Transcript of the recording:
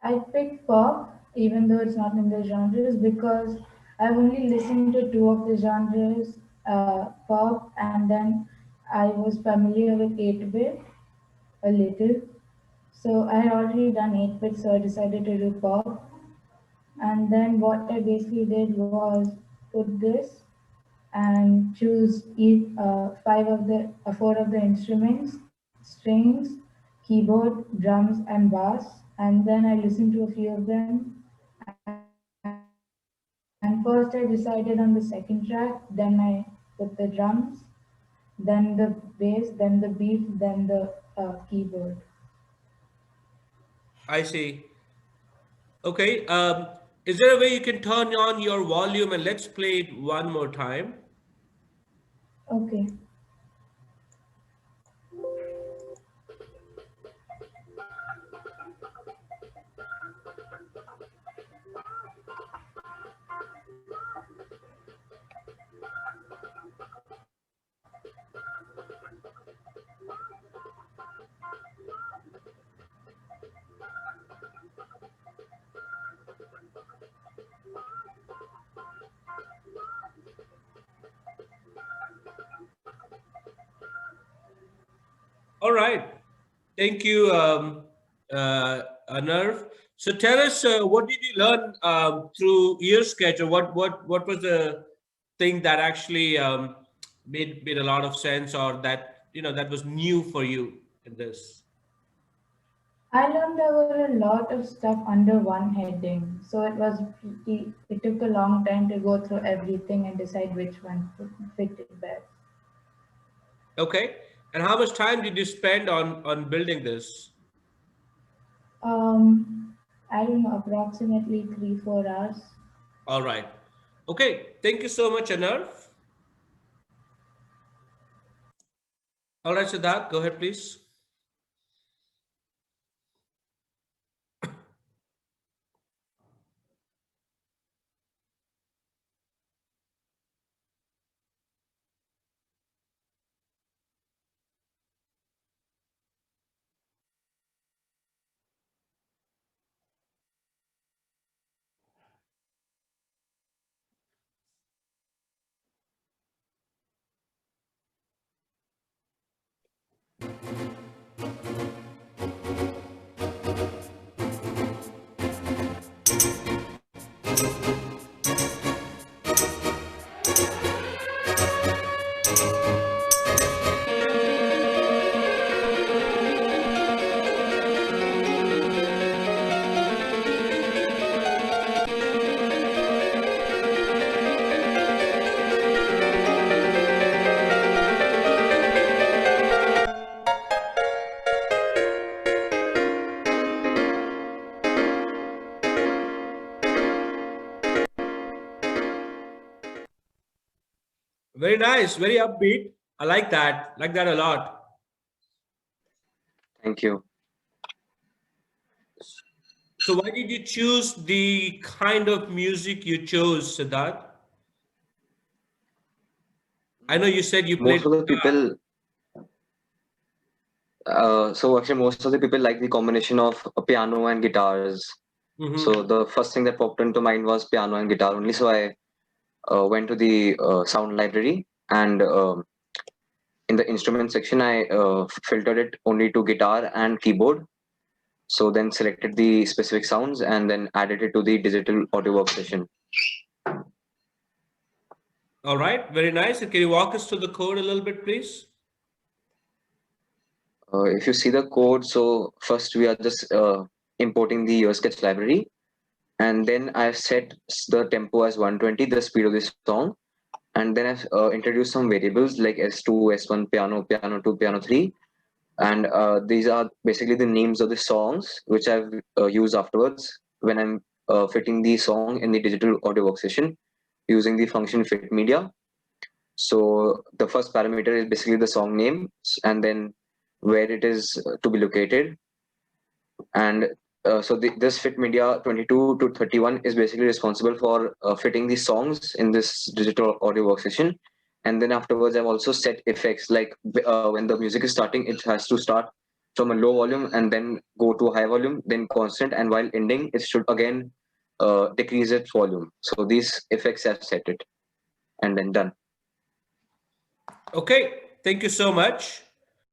I picked pop, even though it's not in the genres, because I've only listened to two of the genres, pop, and then I was familiar with 8-bit a little. So I had already done 8-bit, so I decided to do pop. And then what I basically did was put this and choose four of the instruments: strings, keyboard, drums, and bass. And then I listened to a few of them. And first I decided on the second track, then I put the drums, then the bass, then the beef, then the keyboard. I see. Okay. Is there a way you can turn on your volume and let's play it one more time? Okay. All right. Thank you, Anurv. So tell us, what did you learn through EarSketch, or what was the thing that actually made a lot of sense, or that that was new for you in this? I learned there were a lot of stuff under one heading, so it took a long time to go through everything and decide which one would fit it best. Okay. And how much time did you spend on building this? I don't know, approximately 3-4 hours. All right. Okay. Thank you so much, Anurv. All right, Siddharth, go ahead, please. Very nice, very upbeat. I like that a lot. Thank you. So why did you choose the kind of music you chose, Siddharth? I know you said you played Most of the guitar. people, so actually, most of the people like the combination of piano and guitars. Hmm. So the first thing that popped into mind was piano and guitar only. So I went to the sound library, and in the instrument section, I filtered it only to guitar and keyboard. So then selected the specific sounds and then added it to the digital audio workstation. All right, very nice. And can you walk us through the code a little bit, please? If you see the code, so first we are just importing the EarSketch library, and then I've set the tempo as 120, the speed of the song, and then I've introduced some variables like S2, S1, piano, piano 2, piano 3, and these are basically the names of the songs which I've used afterwards when I'm fitting the song in the digital audio workstation using the function fit media. So the first parameter is basically the song name and then where it is to be located. And this fit media 22 to 31 is basically responsible for fitting the songs in this digital audio workstation. And then afterwards, I've also set effects like when the music is starting, it has to start from a low volume and then go to a high volume, then constant. And while ending, it should again decrease its volume. So these effects have set it and then done. Okay, thank you so much.